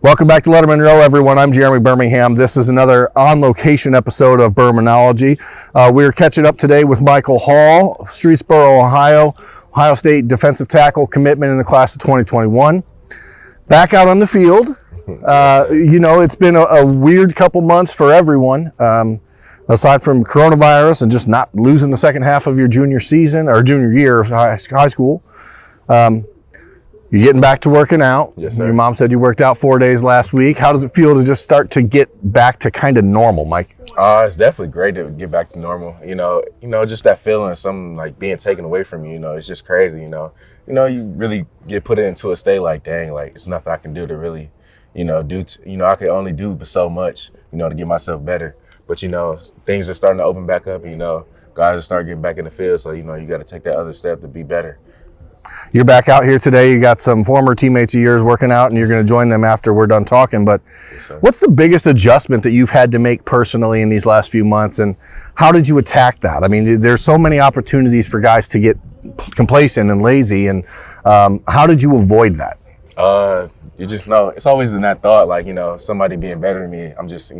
Welcome back to Letterman Row, everyone. I'm Jeremy Birmingham. This is another on-location episode of Bermanology. We're catching up today with Michael Hall, Streetsboro, Ohio State defensive tackle commitment in the class of 2021. Back out on the field. It's been a weird couple months for everyone, aside from coronavirus and just not losing the second half of your junior season or junior year of high school. You're getting back to working out. Yes, sir. Your mom said you worked out 4 days last week. How does it feel to just start to get back to kind of normal, Mike? It's definitely great to get back to normal. You know, just that feeling of something like being taken away from you. It's just crazy. You really get put into a state like, dang, like it's nothing I can do to really, I can only do so much, to get myself better. But things are starting to open back up. Guys are starting getting back in the field. So you got to take that other step to be better. You're back out here today. You got some former teammates of yours working out, and you're going to join them after we're done talking. But what's the biggest adjustment that you've had to make personally in these last few months, and how did you attack that? I mean, there's so many opportunities for guys to get complacent and lazy, and how did you avoid that? You just know it's always in that thought, like, somebody being better than me. I'm just,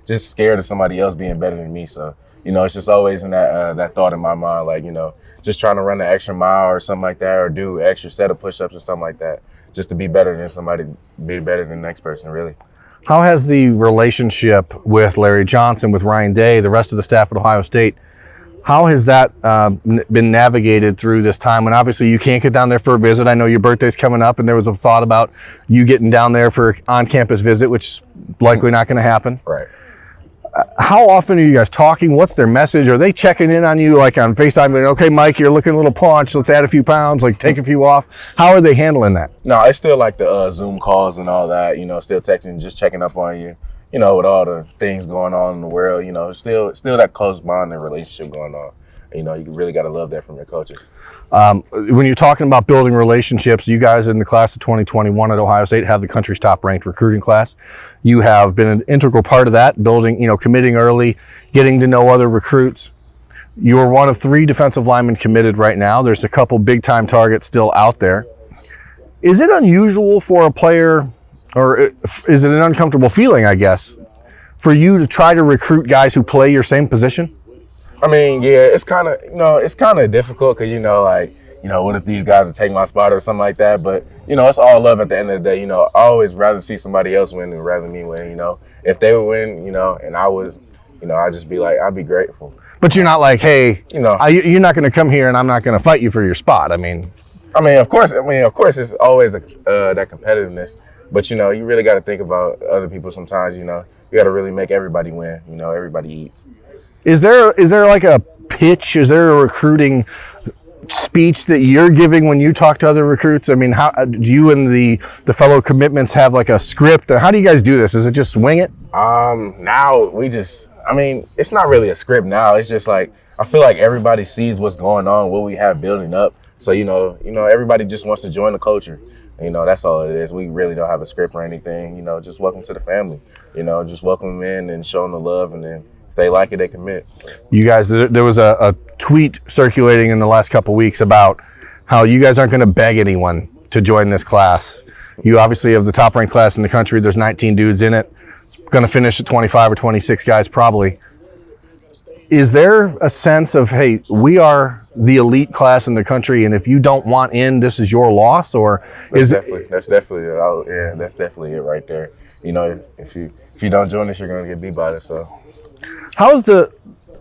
just scared of somebody else being better than me. So, it's just always in that thought in my mind, like, just trying to run an extra mile or something like that, or do an extra set of push-ups or something like that, just to be better than somebody, be better than the next person, really. How has the relationship with Larry Johnson, with Ryan Day, the rest of the staff at Ohio State, how has that been navigated through this time? And obviously you can't get down there for a visit. I know your birthday's coming up, and there was a thought about you getting down there for an on-campus visit, which is likely not going to happen. Right. How often are you guys talking? What's their message? Are they checking in on you, like on FaceTime? Okay, Mike, you're looking a little paunched. Let's add a few pounds, like take a few off. How are they handling that? No, it's still like the Zoom calls and all that, still texting, just checking up on you, with all the things going on in the world, still that close bond and relationship going on. You really got to love that from your coaches. When you're talking about building relationships, you guys in the class of 2021 at Ohio State have the country's top ranked recruiting class. You have been an integral part of that, building, committing early, getting to know other recruits. You're one of 3 defensive linemen committed right now. There's a couple big time targets still out there. Is it unusual for a player, or is it an uncomfortable feeling, I guess, for you to try to recruit guys who play your same position? I mean, yeah, it's kind of difficult because, what if these guys would take my spot or something like that? But, it's all love at the end of the day. I always rather see somebody else win than rather me win, If they would win, and I would, I'd just be like, I'd be grateful. But you're not like, hey, you're not going to come here and I'm not going to fight you for your spot. I mean, of course, it's always that competitiveness. But, you really got to think about other people sometimes, You got to really make everybody win, everybody eats. Is there like a pitch? Is there a recruiting speech that you're giving when you talk to other recruits? I mean, how do you and the fellow commitments have like a script? How do you guys do this? Is it just swing it? Now it's not really a script now. It's just like, I feel like everybody sees what's going on, what we have building up. So, everybody just wants to join the culture. That's all it is. We really don't have a script or anything. Just welcome to the family. Just welcome them in and show them the love, and then if they like it, they commit. You guys, there was a tweet circulating in the last couple of weeks about how you guys aren't going to beg anyone to join this class. You obviously have the top ranked class in the country. There's 19 dudes in it. It's going to finish at 25 or 26 guys probably. Is there a sense of, hey, we are the elite class in the country, and if you don't want in, this is your loss? Or that's definitely it right there. If you don't join us, you're going to get beat by it. So, how's the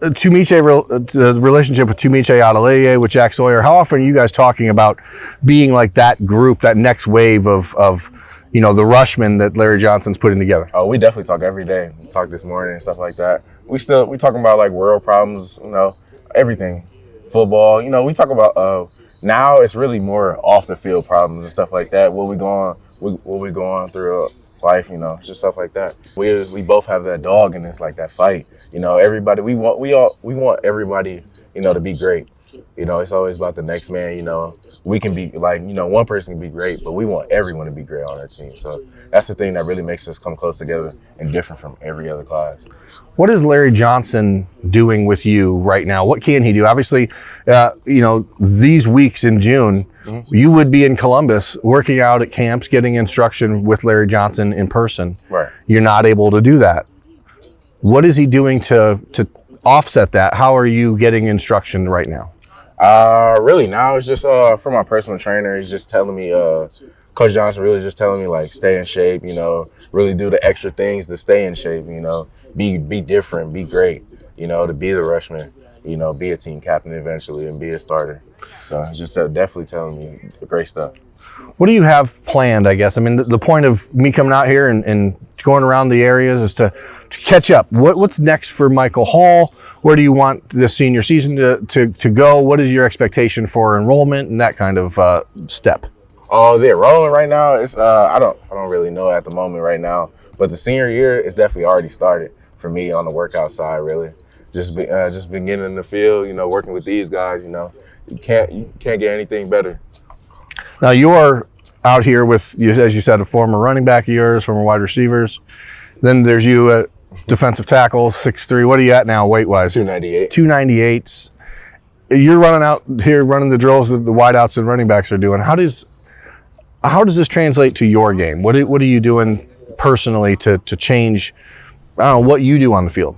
relationship with Tumiche Adeleye, with Jack Sawyer? How often are you guys talking about being like that group, that next wave of the rushmen that Larry Johnson's putting together? Oh, we definitely talk every day. We talk this morning and stuff like that. We talking about like world problems, everything, football. We talk about now it's really more off the field problems and stuff like that. What we going through life, just stuff like that. We both have that dog in this, like that fight. Everybody we want everybody, to be great. You know, it's always about the next man. You know, we can be like, you know, one person can be great, but we want everyone to be great on our team. So that's the thing that really makes us come close together and different from every other class. What is Larry Johnson doing with you right now? What can he do? Obviously, you know, these weeks in June, you would be in Columbus working out at camps, getting instruction with Larry Johnson in person. Right. You're not able to do that. What is he doing to offset that? How are you getting instruction right now? Really now it's just from my personal trainer. He's just telling me, Coach Johnson really just telling me like stay in shape, you know, really do the extra things to stay in shape, you know, be different, be great, you know, to be the Rushman, you know, be a team captain eventually and be a starter. So he's just definitely telling me great stuff. What do you have planned, I guess? I mean, the point of me coming out here and going around the areas is to catch up. What's next for Michael Hall? Where do you want the senior season to go? What is your expectation for enrollment and that kind of step? Oh, the enrollment right now is I don't really know at the moment right now, but the senior year is definitely already started for me on the workout side. Really, just been getting in the field, you know, working with these guys. You know, you can't get anything better. Now you're out here with, as you said, a former running back of yours, former wide receivers. Then there's you at defensive tackle, 6'3". What are you at now, weight-wise? 298. 298s. You're running out here, running the drills that the wideouts and running backs are doing. How does this translate to your game? What are you doing personally to change, I don't know, what you do on the field?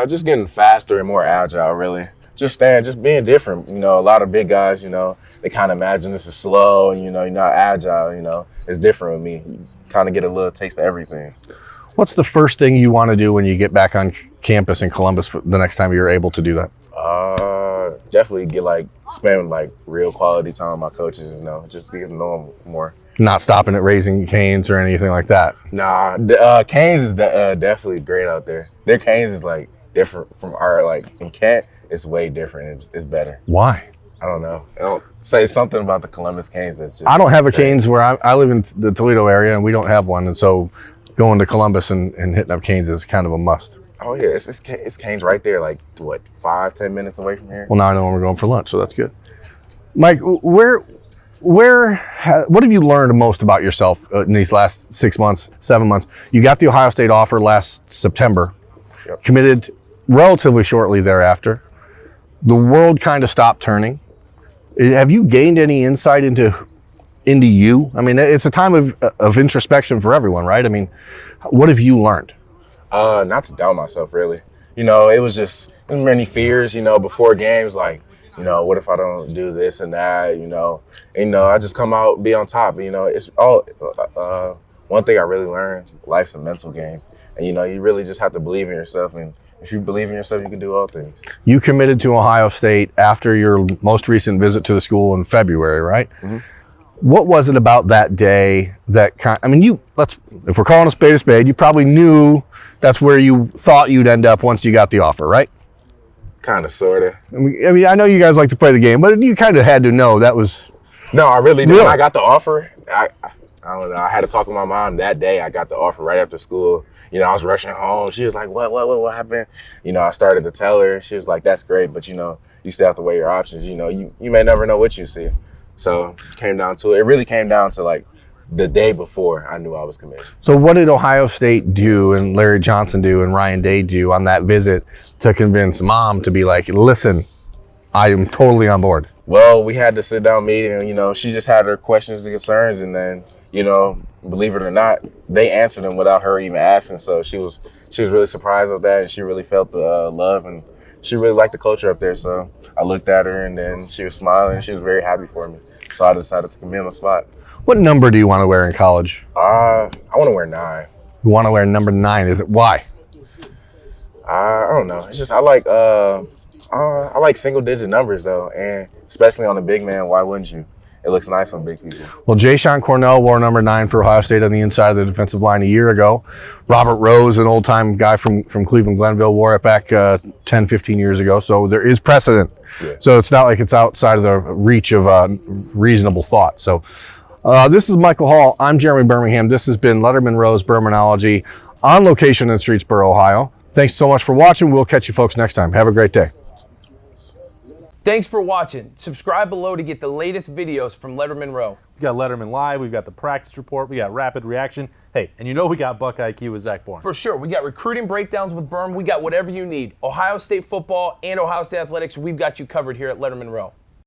Just getting faster and more agile, really. Just being different. You know, a lot of big guys, you know, they kind of imagine this is slow and, you know, you're not agile, you know. It's different with me. You kind of get a little taste of everything. What's the first thing you want to do when you get back on campus in Columbus for the next time you're able to do that? Definitely spend real quality time with my coaches, you know, just to get to know them more. Not stopping at Raising Cane's or anything like that? Nah, Cane's is definitely great out there. Their Cane's is different from our, in Kent, it's way different. It's better. Why? I don't know. I'll say something about the Columbus Cane's that's just... I don't have a Cane's where I live in the Toledo area and we don't have one. And so going to Columbus and hitting up Cane's is kind of a must. Oh, yeah. It's Cane's right there, 5-10 minutes away from here? Well, now I know when we're going for lunch, so that's good. Mike, what have you learned most about yourself in these last 6 months, 7 months? You got the Ohio State offer last September, Yep. Committed relatively shortly thereafter. The world kind of stopped turning. Have you gained any insight into you? I mean, it's a time of introspection for everyone, right? I mean, what have you learned? Not to doubt myself, really. You know, it was just many fears, you know, before games, you know, what if I don't do this and that, you know. And, you know, I just come out, be on top. You know, it's all, one thing I really learned, life's a mental game. And, you know, you really just have to believe in yourself. And if you believe in yourself, you can do all things. You committed to Ohio State after your most recent visit to the school in February, right? Mm-hmm. What was it about that day that if we're calling a spade, you probably knew that's where you thought you'd end up once you got the offer, right? Kind of, sort of. I mean, I know you guys like to play the game, but you kind of had to know that was... No, I really did. When I got the offer, I don't know. I had to talk with my mom that day. I got the offer right after school. You know, I was rushing home. She was like, what happened? You know, I started to tell her. She was like, that's great, but, you know, you still have to weigh your options. You know, you may never know what you see. So it really came down to, the day before I knew I was committed. So what did Ohio State do and Larry Johnson do and Ryan Day do on that visit to convince Mom to be like, listen, I am totally on board? Well, we had to sit down meeting and, you know, she just had her questions and concerns, and then, you know, believe it or not, they answered them without her even asking. So she was really surprised with that, and she really felt the love, and she really liked the culture up there. So I looked at her, and then she was smiling, and she was very happy for me. So I decided to commit on the spot. What number do you want to wear in college? I want to wear 9. You want to wear number 9? Is it why? I don't know. It's just I like single-digit numbers though, and especially on a big man. Why wouldn't you? It looks nice on big people. Well, Jayshon Cornell wore number 9 for Ohio State on the inside of the defensive line a year ago. Robert Rose, an old-time guy from Cleveland Glenville, wore it back 10, 15 years ago. So there is precedent. Yeah. So it's not like it's outside of the reach of reasonable thought. So this is Michael Hall. I'm Jeremy Birmingham. This has been Letterman Rose Bermanology on location in Streetsboro, Ohio. Thanks so much for watching. We'll catch you folks next time. Have a great day. Thanks for watching. Subscribe below to get the latest videos from Letterman Row. We got Letterman Live, we've got the practice report, we got rapid reaction. Hey, and you know we got Buck IQ with Zach Bourne. For sure. We got recruiting breakdowns with Berm. We got whatever you need. Ohio State football and Ohio State athletics, we've got you covered here at Letterman Row.